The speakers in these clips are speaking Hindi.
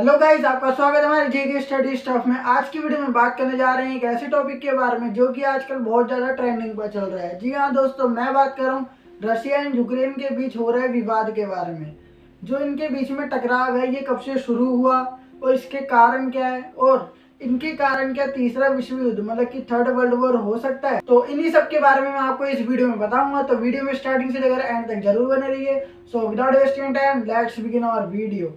हेलो गाइस, आपका स्वागत है हमारे जेके स्टडी स्टफ में। आज की वीडियो में बात करने जा रहे हैं एक ऐसे टॉपिक के बारे में जो कि आजकल बहुत ज़्यादा ट्रेंडिंग पर चल रहा है। जी हाँ दोस्तों, मैं बात कर रहा हूँ रशिया एंड यूक्रेन के बीच हो रहे विवाद के बारे में। जो इनके बीच में टकराव है ये कब से शुरू हुआ और इसके कारण क्या है, और इनके कारण क्या तीसरा विश्व युद्ध मतलब कि थर्ड वर्ल्ड वॉर हो सकता है। तो इन्हीं सब के बारे में मैं आपको इस वीडियो में बताऊंगा, तो वीडियो में स्टार्टिंग से लेकर एंड तक जरूर बने रहिए। So without wasting time let's begin our video.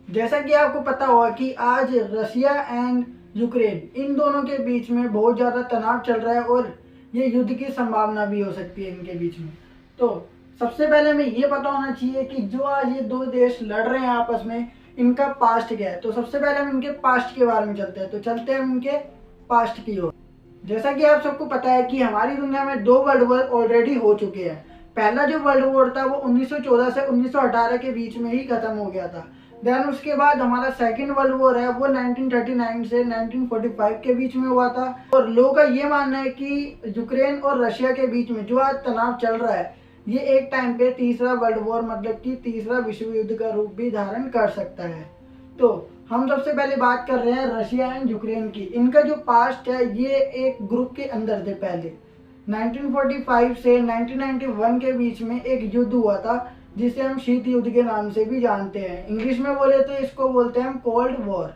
जैसा कि आपको पता होगा कि आज रशिया एंड यूक्रेन इन दोनों के बीच में बहुत ज़्यादा तनाव चल रहा है और ये युद्ध की संभावना भी हो सकती है इनके बीच में। तो सबसे पहले हमें ये पता होना चाहिए कि जो आज ये दो देश लड़ रहे हैं आपस में, इनका पास्ट क्या है। तो सबसे पहले हम इनके पास्ट के बारे में चलते हैं। तो चलते हैं इनके पास्ट की ओर। जैसा कि आप सबको पता है कि हमारी दुनिया में दो वर्ल्ड वॉर ऑलरेडी हो चुके हैं। पहला जो वर्ल्ड वॉर था वो 1914 से 1918 के बीच में ही खत्म हो गया था। देन उसके बाद हमारा सेकंड वर्ल्ड वॉर है वो 1939 से 1945 के बीच में हुआ था। और लोगों का ये मानना है कि यूक्रेन और रशिया के बीच में जो आज तनाव चल रहा है ये एक टाइम पे तीसरा वर्ल्ड वॉर मतलब कि तीसरा विश्व युद्ध का रूप भी धारण कर सकता है। तो हम सबसे पहले बात कर रहे हैं रशिया एंड यूक्रेन की। इनका जो पास्ट है ये एक ग्रुप के अंदर थे। पहले 1945 से 1991 के बीच में एक युद्ध हुआ था जिसे हम शीत युद्ध के नाम से भी जानते हैं। इंग्लिश में बोले तो इसको बोलते हैं हम कोल्ड वॉर।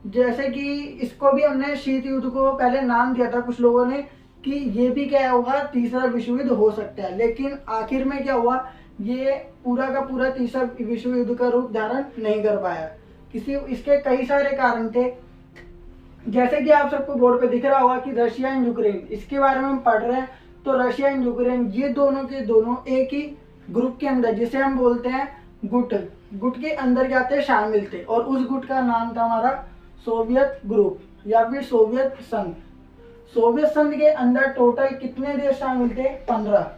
जैसे कि इसको भी हमने शीत युद्ध को पहले नाम दिया था कुछ लोगों ने कि ये भी क्या होगा तीसरा विश्व युद्ध हो सकता है, लेकिन आखिर में क्या हुआ, ये पूरा का पूरा तीसरा विश्व युद्ध का रूप धारण नहीं कर पाया। इसके कई सारे कारण थे। जैसे कि आप सबको बोर्ड पे दिख रहा होगा कि रशिया एंड यूक्रेन, इसके बारे में हम पढ़ रहे हैं। तो रशिया एंड यूक्रेन ये दोनों के दोनों एक ही ग्रुप के अंदर, जिसे हम बोलते हैं गुट, गुट के अंदर क्या थे, शामिल थे। और उस गुट का नाम था हमारा सोवियत ग्रुप या फिर सोवियत संघ। सोवियत संघ के अंदर टोटल कितने देश शामिल थे, 15।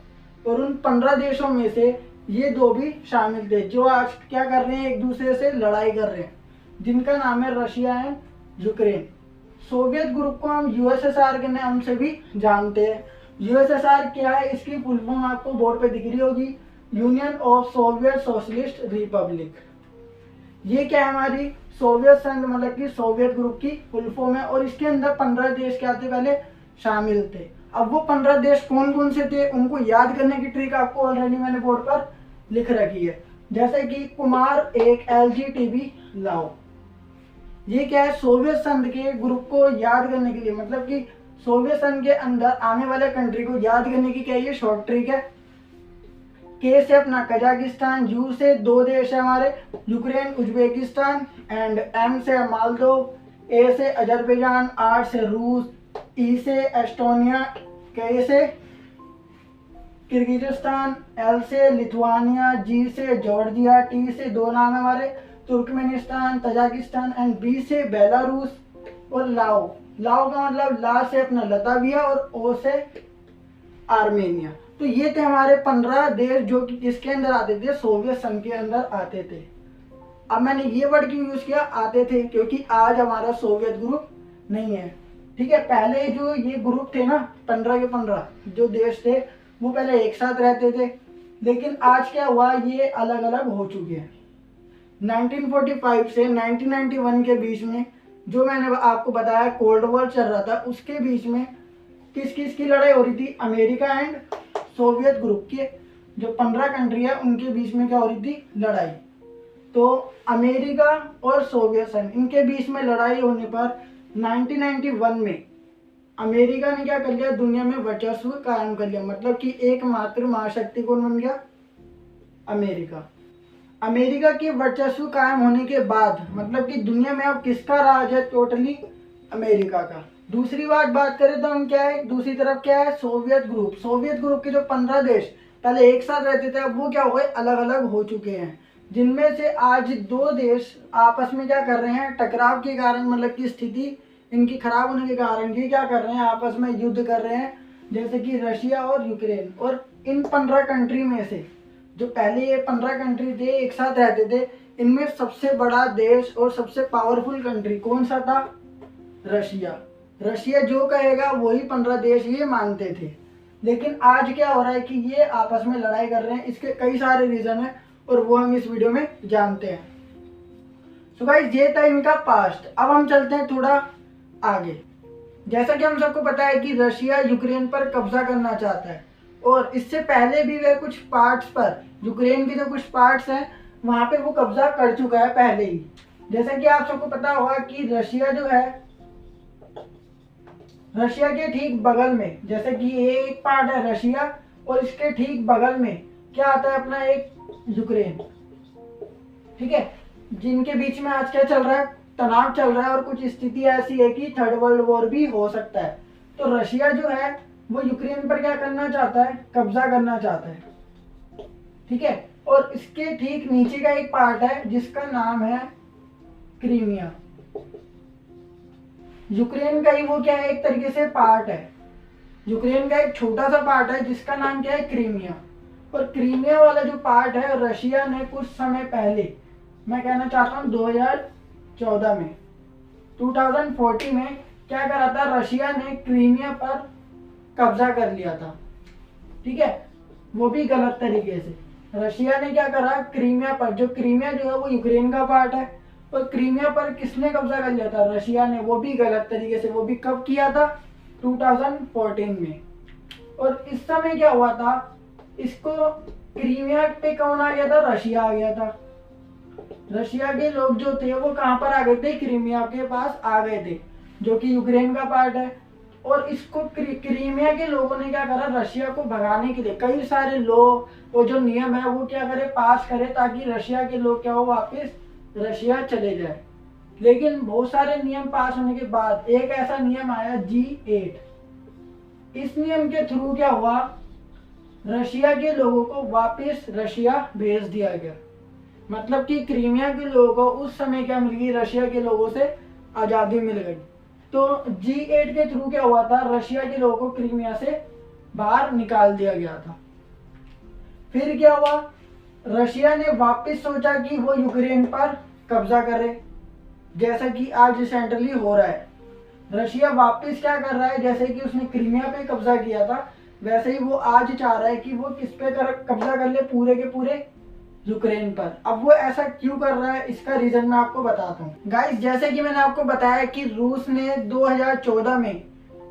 और उन 15 देशों में से ये दो भी शामिल थे जो आज क्या कर रहे हैं, एक दूसरे से लड़ाई कर रहे हैं, जिनका नाम है Russia and Ukraine. Soviet group को हम यूएसएसआर के नाम से भी जानते हैं। यूएसएसआर क्या है, इसकी फुल फॉर्म आपको बोर्ड पे दिख रही होगी, union of Soviet socialist Republic. ये क्या है, हमारी सोवियत संघ मतलब कि सोवियत ग्रुप की फुल फॉर्म है। और इसके अंदर 15 देश क्या थे, पहले शामिल थे। अब वो 15 देश कौन कौन से थे उनको याद करने की ट्रिक आपको ऑलरेडी मैंने बोर्ड पर लिख रखी है। जैसे कि कुमार एक LGTB लाओ, ये क्या है, सोवियत संघ के ग्रुप को याद करने के लिए मतलब कि सोवियत संघ के अंदर आने वाले कंट्री को याद करने की क्या ये शॉर्ट ट्रिक है। के से अपना कजाकिस्तान, यू से दो देश है हमारे यूक्रेन उज्बेकिस्तान, एंड एम से मालदोव, ए से अजरबैजान, आर से रूस, ई से एस्टोनिया, के से किर्गिजिस्तान, एल से लिथुआनिया, जी से जॉर्जिया, टी से दो नाम है हमारे तुर्कमेनिस्तान, तजाकिस्तान, एंड बी से बेलारूस, और लाओ। लाओ का मतलब ला से अपना लताविया और ओ से आर्मेनिया। तो ये थे हमारे 15 देश जो कि किसके अंदर आते थे, सोवियत संघ के अंदर आते थे। अब मैंने ये वर्ड क्यों यूज किया आते थे, क्योंकि आज हमारा सोवियत ग्रुप नहीं है। ठीक है, पहले जो ये ग्रुप थे ना 15 के 15 जो देश थे वो पहले एक साथ रहते थे, लेकिन आज क्या हुआ, ये अलग अलग हो चुके हैं। 1945 से 1991 के बीच में जो मैंने आपको बताया कोल्ड वॉर चल रहा था, उसके बीच में किस किस की लड़ाई हो रही थी, अमेरिका एंड सोवियत ग्रुप के जो 15 कंट्री है उनके बीच में क्या हो रही थी, लड़ाई। तो अमेरिका और सोवियत संघ इनके बीच में लड़ाई होने पर 1991 में अमेरिका ने क्या कर लिया, दुनिया में वर्चस्व कायम कर लिया। मतलब कि एकमात्र महाशक्ति कौन बन गया, अमेरिका। अमेरिका के वर्चस्व कायम होने के बाद मतलब कि दुनिया में अब किसका राज है, टोटली अमेरिका का। दूसरी बात करें तो हम क्या है, दूसरी तरफ क्या है, सोवियत ग्रुप। सोवियत ग्रुप के जो 15 देश पहले एक साथ रहते थे अब वो क्या हो गए, अलग अलग हो चुके हैं, जिनमें से आज दो देश आपस में क्या कर रहे हैं, टकराव के कारण मतलब कि स्थिति इनकी खराब होने के कारण ये क्या कर रहे हैं, आपस में युद्ध कर रहे हैं, जैसे कि रशिया और यूक्रेन। और इन 15 कंट्री में से जो पहले ये 15 कंट्री थे एक साथ रहते थे, इनमें सबसे बड़ा देश और सबसे पावरफुल कंट्री कौन सा था, रशिया। रशिया जो कहेगा वही 15 देश ये मानते थे। लेकिन आज क्या हो रहा है कि ये आपस में लड़ाई कर रहे हैं। इसके कई सारे रीज़न हैं और वो हम इस वीडियो में जानते हैं। सो गाइस, ये था इनका पास्ट। अब हम चलते हैं थोड़ा आगे। जैसा कि हम सबको पता है कि रशिया यूक्रेन पर कब्जा करना चाहता है और इससे पहले भी वह कुछ पार्ट्स पर, यूक्रेन के जो कुछ पार्ट्स हैं वहाँ पे वो कब्जा कर चुका है पहले ही। जैसा कि आप सबको पता होगा कि रशिया जो है, रशिया के ठीक बगल में, जैसे कि ये एक पार्ट है रशिया और इसके ठीक बगल में क्या आता है अपना एक यूक्रेन, ठीक है, जिनके बीच में आज क्या चल रहा है, तनाव चल रहा है और कुछ स्थिति ऐसी है कि थर्ड वर्ल्ड वॉर भी हो सकता है। तो रशिया जो है वो यूक्रेन पर क्या करना चाहता है, कब्जा करना चाहता है, ठीक है। और इसके ठीक नीचे का एक पार्ट है जिसका नाम है क्रीमिया। यूक्रेन का ही वो क्या है, एक तरीके से पार्ट है। यूक्रेन का एक छोटा सा पार्ट है जिसका नाम क्या है, क्रीमिया। और क्रीमिया वाला जो पार्ट है रशिया ने कुछ समय पहले, मैं कहना चाहता हूँ 2014 में, 2014 में क्या करा था, रशिया ने क्रीमिया पर कब्जा कर लिया था, ठीक है। वो भी गलत तरीके से रशिया ने क्या करा, क्रीमिया पर, जो क्रीमिया जो है वो यूक्रेन का पार्ट है, और क्रीमिया पर किसने कब्जा कर लिया था, रशिया ने। वो भी गलत तरीके से, वो भी कब किया था, 2014 में। और इस समय क्या हुआ था, इसको क्रीमिया पे कौन आ गया था, रशिया आ गया था। रशिया के लोग जो थे वो कहाँ पर आ गए थे, क्रीमिया के पास आ गए थे, जो कि यूक्रेन का पार्ट है। और इसको क्रीमिया के लोगों ने क्या करा, रशिया को भगाने के लिए कई सारे लॉ, वो जो नियम है वो क्या करे, पास करे, ताकि रशिया के लोग क्या हो, वापस रशिया चले जाए। लेकिन बहुत सारे नियम पास होने के बाद एक ऐसा नियम आया G8। इस नियम के थ्रू क्या हुआ, रशिया के लोगों को वापस रशिया भेज दिया गया। मतलब कि क्रीमिया के लोगों को उस समय क्या मिल गई, रशिया के लोगों से आज़ादी मिल गई। तो G8 के थ्रू क्या हुआ था, रशिया के लोगों को क्रीमिया से बाहर निकाल दिया गया था। फिर क्या हुआ, रशिया ने वापस सोचा कि वो यूक्रेन पर कब्जा करे, जैसा कि आज रिसेंटली हो रहा है। रशिया वापस क्या कर रहा है, जैसे कि उसने क्रीमिया पे कब्जा किया था, वैसे ही वो आज चाह रहा है कि वो किस पे कब्जा कर ले, पूरे के पूरे यूक्रेन पर। अब वो ऐसा क्यों कर रहा है, इसका रीजन मैं आपको बताता हूँ। गाइस, जैसे कि मैंने आपको बताया कि रूस ने 2014 में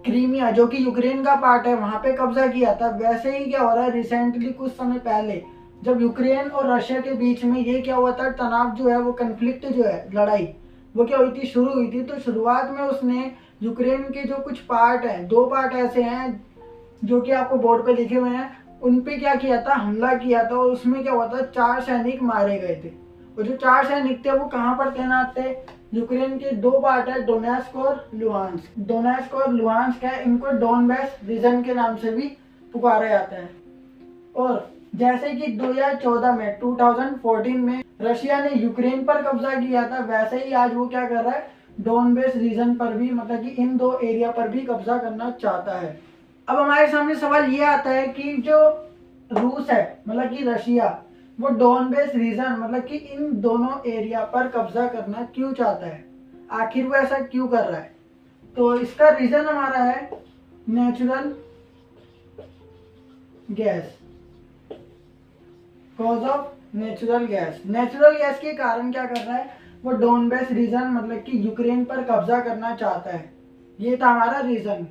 क्रीमिया, जो कि यूक्रेन का पार्ट है, वहां पे कब्जा किया था। वैसे ही क्या हो रहा है, रिसेंटली कुछ समय पहले जब यूक्रेन और रशिया के बीच में ये क्या हुआ था, तनाव जो है, वो कन्फ्लिक्ट जो है, लड़ाई, वो क्या हुई थी, शुरू हुई थी। तो शुरुआत में उसने यूक्रेन के जो कुछ पार्ट हैं, 2 पार्ट ऐसे हैं जो कि आपको बोर्ड पे लिखे हुए हैं, उन पे क्या किया था, हमला किया था। और उसमें क्या हुआ था, 4 सैनिक मारे गए थे। और जो 4 सैनिक थे वो कहाँ पर तैनात थे, यूक्रेन के 2 पार्ट है, डोनेस्क और लुहांस्क। डोनेस्क और लुहांस्क है, इनको डोनबैस रीजन के नाम से भी पुकारा जाता है। और जैसे कि 2014 में, 2014 में रशिया ने यूक्रेन पर कब्जा किया था, वैसे ही आज वो क्या कर रहा है, डोनबैस रीजन पर भी, मतलब कि इन 2 एरिया पर भी कब्जा करना चाहता है। अब हमारे सामने सवाल ये आता है कि जो रूस है, मतलब कि रशिया, वो डोनबेस रीजन, मतलब कि इन दोनों एरिया पर कब्जा करना क्यों चाहता है, आखिर वो ऐसा क्यों कर रहा है। तो इसका रीजन हमारा है natural gas, cause of natural gas. Natural gas के कारण क्या कर रहा है, वो डोनबेस रीजन, मतलब कि यूक्रेन पर कब्जा करना चाहता है। ये था हमारा रीजन।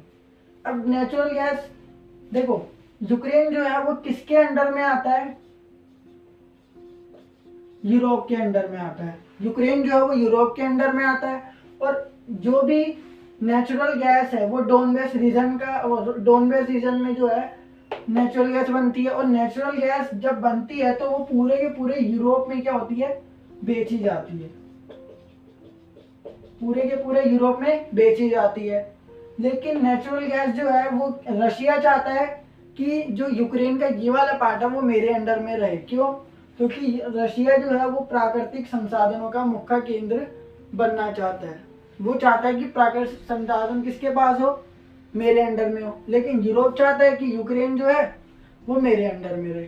अब नेचुरल गैस देखो, यूक्रेन जो है वो किसके अंडर में आता है, यूरोप के अंडर में आता है। यूक्रेन जो है वो यूरोप के अंडर में आता है। और जो भी नेचुरल गैस है वो डोनबेस रीजन का, डोनबेस रीजन में जो है नेचुरल गैस बनती है। और नेचुरल गैस जब बनती है तो वो पूरे के पूरे यूरोप में क्या होती है, बेची जाती है, पूरे के पूरे यूरोप में बेची जाती है। लेकिन नेचुरल गैस जो है वो रशिया चाहता है कि जो यूक्रेन का ये वाला पार्ट है वो मेरे अंडर में रहे। क्यों, क्योंकि रशिया जो है वो प्राकृतिक संसाधनों का मुख्य केंद्र बनना चाहता है। वो चाहता है कि प्राकृतिक संसाधन किसके पास हो, मेरे अंडर में हो। लेकिन यूरोप चाहता है कि यूक्रेन जो है वो मेरे अंडर में रहे।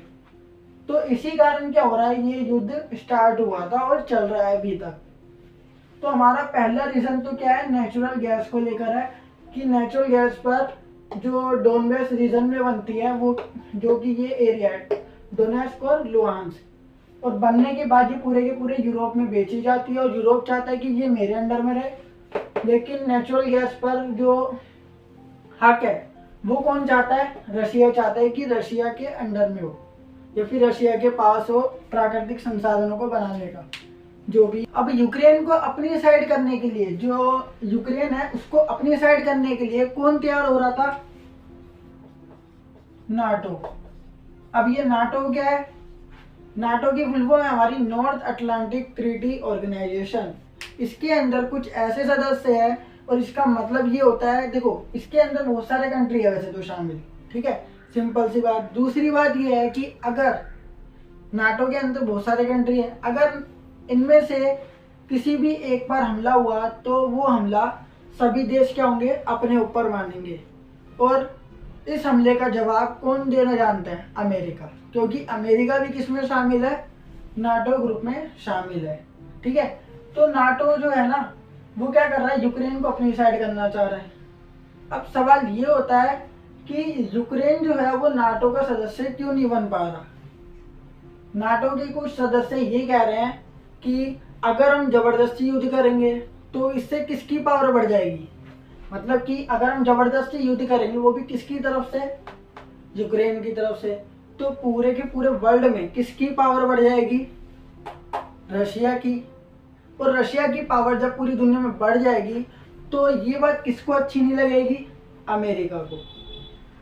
तो इसी कारण क्या हो रहा है, ये युद्ध स्टार्ट हुआ था और चल रहा है अभी तक। तो हमारा पहला रीजन तो क्या है, नेचुरल गैस को लेकर है कि नेचुरल गैस पर जो डोनबास रीजन में बनती है, वो जो कि ये एरिया है डोनेस्क और लुहांस्क, और बनने के बाद ये पूरे के पूरे यूरोप में बेची जाती है, और यूरोप चाहता है कि ये मेरे अंडर में रहे। लेकिन नेचुरल गैस पर जो हक है वो कौन चाहता है? रशिया चाहता है कि रशिया के अंडर में हो, या फिर रशिया के पास हो प्राकृतिक संसाधनों को बनाने का जो भी। अब यूक्रेन को अपनी साइड करने के लिए, जो यूक्रेन है उसको अपनी साइड करने के लिए कौन तैयार हो रहा था? नाटो। अब ये नाटो क्या है? नाटो की फुल फॉर्म है हमारी नॉर्थ अटलांटिक ट्रीटी ऑर्गेनाइजेशन। इसके अंदर कुछ ऐसे सदस्य हैं, और इसका मतलब ये होता है, देखो इसके अंदर बहुत सारे कंट्री है वैसे तो शामिल, ठीक है, सिंपल सी बात। दूसरी बात ये है कि अगर नाटो के अंदर बहुत सारे कंट्री है, अगर इनमें से किसी भी एक बार हमला हुआ तो वो हमला सभी देश क्या होंगे? अपने ऊपर मानेंगे। और इस हमले का जवाब कौन देना जानते हैं? अमेरिका, क्योंकि अमेरिका भी किस में शामिल है? नाटो ग्रुप में शामिल है, ठीक है। तो नाटो जो है ना वो क्या कर रहा है? यूक्रेन को अपनी साइड करना चाह रहा है। अब सवाल ये होता है कि यूक्रेन जो है वो नाटो का सदस्य क्यों नहीं बन पा रहा? नाटो के कुछ सदस्य ये कह रहे हैं कि अगर हम जबरदस्ती युद्ध करेंगे तो इससे किसकी पावर बढ़ जाएगी? मतलब कि अगर हम जबरदस्ती युद्ध करेंगे वो भी किसकी तरफ से? यूक्रेन की तरफ से। तो पूरे के पूरे वर्ल्ड में किसकी पावर बढ़ जाएगी? रशिया की। और रशिया की पावर जब पूरी दुनिया में बढ़ जाएगी तो ये बात किसको अच्छी नहीं लगेगी? अमेरिका को।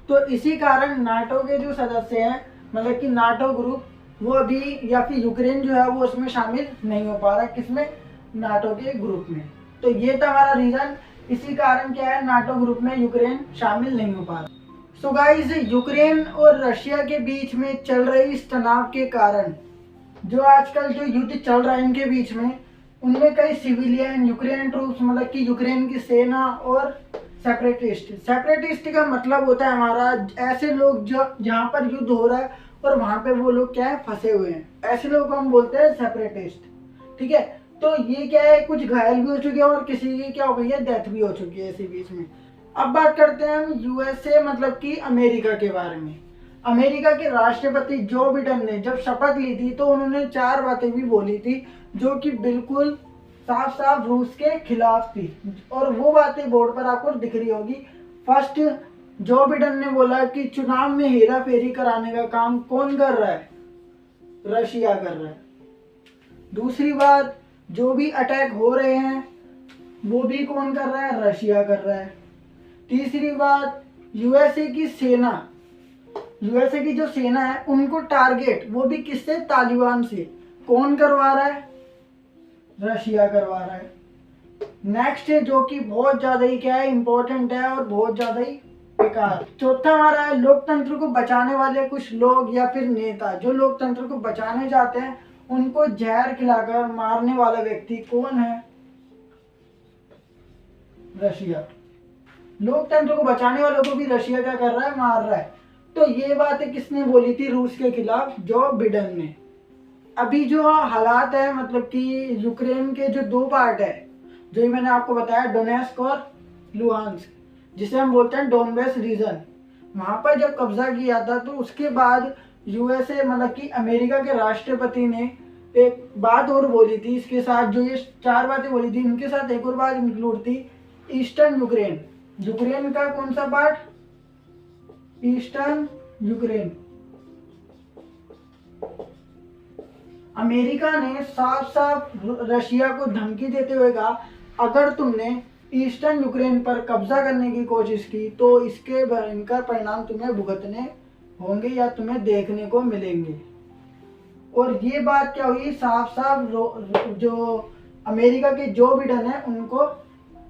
तो इसी कारण नाटो के जो सदस्य हैं, मतलब कि नाटो ग्रुप, वो अभी, या फिर यूक्रेन जो है वो उसमें शामिल नहीं हो पा रहा। किसमें? नाटो के ग्रुप में। तो ये था हमारा रीजन। इसी कारण क्या है, नाटो ग्रुप में यूक्रेन शामिल नहीं हो पा रहा। सो गाइस, यूक्रेन और रशिया के बीच में चल रही इस तनाव के कारण, जो आजकल जो युद्ध चल रहा है इनके बीच में, उनमें कई सिविलियन यूक्रेन ट्रूप्स, मतलब कि यूक्रेन की सेना, और सेपरेटिस्ट। सेपरेटिस्ट का मतलब होता है हमारा ऐसे लोग जो जहाँ पर युद्ध हो रहा है और वहाँ पे वो लोग क्या है? फंसे हुए हैं। ऐसे लोग को हम बोलते हैं सेपरेटिस्ट, ठीक है। तो ये क्या है, कुछ घायल भी हो चुके हैं और किसी की क्या हो गई है? डेथ भी हो चुकी है इसी बीच में। अब बात करते हैं हम यूएसए, मतलब कि अमेरिका के बारे में। अमेरिका के राष्ट्रपति जो बिडेन ने जब शपथ ली थी तो उन्होंने 4 बातें भी बोली थी जो कि बिल्कुल साफ साफ रूस के खिलाफ थी, और वो बातें बोर्ड पर आपको दिख रही होगी। फर्स्ट, जो बिडेन ने बोला कि चुनाव में हेरा फेरी कराने का काम कौन कर रहा है? रशिया कर रहा है। दूसरी बात, जो भी अटैक हो रहे हैं वो भी कौन कर रहा है? रशिया कर रहा है। तीसरी बात, यूएसए की सेना, यूएसए की जो सेना है उनको टारगेट वो भी किससे? तालिबान से। कौन करवा रहा है? रशिया करवा रहा है। नेक्स्ट है जो कि बहुत ज्यादा ही क्या है? इंपॉर्टेंट है और बहुत ज्यादा ही बेकार। चौथा हमारा है लोकतंत्र को बचाने वाले कुछ लोग या फिर नेता, जो लोकतंत्र को बचाने जाते हैं उनको जहर खिलाकर मारने वाला व्यक्ति कौन है? रशिया। लोकतंत्र को बचाने वालों को भी रशिया क्या कर रहा है? मार रहा है। तो ये बातें किसने बोली थी रूस के खिलाफ? जो बिडेन ने। अभी जो हालात है, मतलब कि यूक्रेन के जो 2 पार्ट है, जो ही मैंने आपको बताया, डोनेस्क और लुहांस्क, जिसे हम बोलते हैं डोनबास रीजन, वहां पर जब कब्जा किया था तो उसके बाद यूएसए, मतलब कि अमेरिका के राष्ट्रपति ने एक बात और बोली थी इसके साथ। जो ये 4 बातें बोली थी इनके साथ एक और बात इंक्लूड थी, ईस्टर्न यूक्रेन। यूक्रेन का कौन सा पार्ट? Eastern Ukraine. अमेरिका ने साफ साफ रशिया को धमकी देते हुए कहा, अगर तुमने ईस्टर्न यूक्रेन पर कब्जा करने की कोशिश की तो इसके भयंकर परिणाम तुम्हें भुगतने होंगे या तुम्हें देखने को मिलेंगे। और ये बात क्या हुई? साफ साफ जो अमेरिका के जो बिडेन है उनको,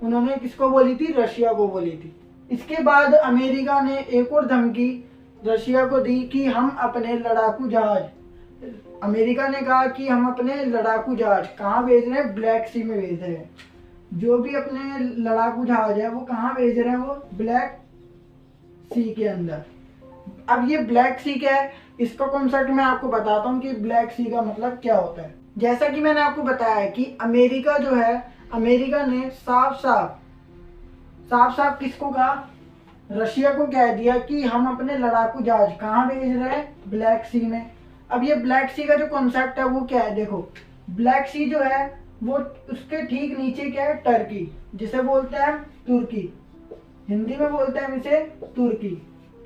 उन्होंने किसको बोली थी? रशिया को बोली थी। इसके बाद अमेरिका ने एक और धमकी रशिया को दी कि हम अपने लड़ाकू जहाज, अमेरिका ने कहा कि हम अपने लड़ाकू जहाज कहाँ भेज रहे हैं? ब्लैक सी में भेज रहे हैं। जो भी अपने लड़ाकू जहाज है वो कहाँ भेज रहे हैं? वो ब्लैक सी के अंदर। अब ये ब्लैक सी क्या है, इसका कॉन्सेप्ट मैं आपको बताता हूँ कि ब्लैक सी का मतलब क्या होता है। जैसा कि मैंने आपको बताया है कि अमेरिका जो है, अमेरिका ने साफ साफ किसको कहा? रशिया को कह दिया कि हम अपने लड़ाकू जहाज कहाँ भेज रहे हैं, ब्लैक सी में। अब ये ब्लैक सी का जो कॉन्सेप्ट है वो क्या है, देखो ब्लैक सी जो है वो उसके ठीक नीचे क्या है, टर्की, जिसे बोलते हैं तुर्की, हिंदी में बोलते हैं इसे तुर्की,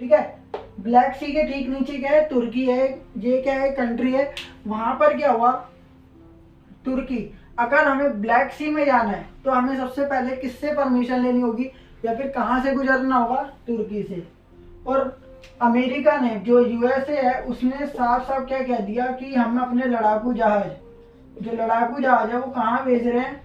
ठीक है। ब्लैक सी के ठीक नीचे क्या है, तुर्की है, ये क्या है, कंट्री है। वहां पर क्या हुआ, तुर्की, अगर हमें ब्लैक सी में जाना है तो हमें सबसे पहले किससे परमिशन लेनी होगी, या फिर कहाँ से गुजरना होगा, तुर्की से। और अमेरिका ने, जो यूएसए है, उसने साफ साफ क्या कह दिया कि हम अपने लड़ाकू जहाज, जो लड़ाकू जहाज है वो कहाँ भेज रहे हैं,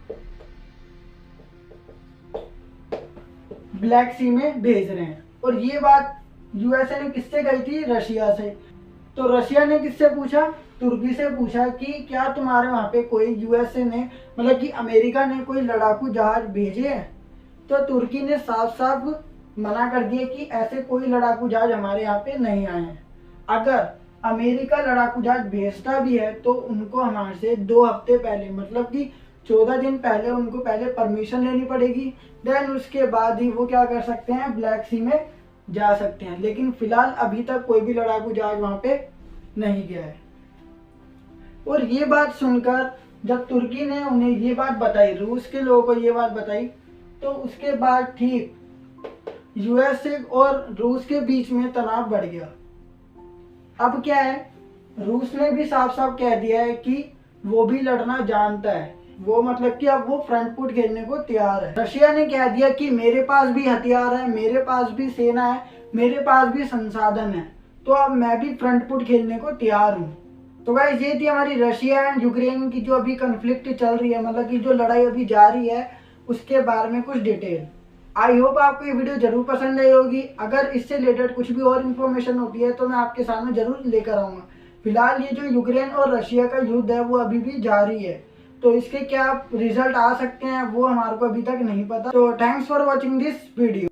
ब्लैक सी में भेज रहे हैं। और ये बात यूएसए ने किससे कही थी, रशिया से। तो रशिया ने किससे पूछा, तुर्की से पूछा कि क्या तुम्हारे वहाँ पे कोई, यूएसए ने मतलब कि अमेरिका ने कोई लड़ाकू जहाज भेजे हैं। तो तुर्की ने साफ साफ मना कर दिया कि ऐसे कोई लड़ाकू जहाज हमारे यहाँ पे नहीं आए हैं। अगर अमेरिका लड़ाकू जहाज भेजता भी है तो उनको हमारे से 2 हफ्ते पहले, मतलब कि 14 दिन पहले उनको पहले परमिशन लेनी पड़ेगी। देन उसके बाद ही वो क्या कर सकते हैं, ब्लैक सी में जा सकते हैं। लेकिन फिलहाल अभी तक कोई भी लड़ाकू जहाज वहाँ पे नहीं गया है। और ये बात सुनकर जब तुर्की ने उन्हें ये बात बताई, रूस के लोगों को ये बात बताई, तो उसके बाद ठीक यूएसए और रूस के बीच में तनाव बढ़ गया। अब क्या है, रूस ने भी साफ साफ कह दिया है कि वो भी लड़ना जानता है, वो मतलब कि अब वो फ्रंट फुट खेलने को तैयार है। रशिया ने कह दिया कि मेरे पास भी हथियार है, मेरे पास भी सेना है, मेरे पास भी संसाधन है, तो अब मैं भी फ्रंट फुट खेलने को तैयार हूँ। तो गाइस ये थी हमारी रशिया एंड यूक्रेन की जो अभी कन्फ्लिक्ट चल रही है, मतलब कि जो लड़ाई अभी जारी है, उसके बारे में कुछ डिटेल। आई होप आपको ये वीडियो जरूर पसंद आई होगी। अगर इससे रिलेटेड कुछ भी और इन्फॉर्मेशन होती है तो मैं आपके सामने जरूर लेकर आऊँगा। फिलहाल ये जो यूक्रेन और रशिया का युद्ध है वो अभी भी जारी है, तो इसके क्या रिजल्ट आ सकते हैं वो हमारे को अभी तक नहीं पता। तो thanks for watching this video.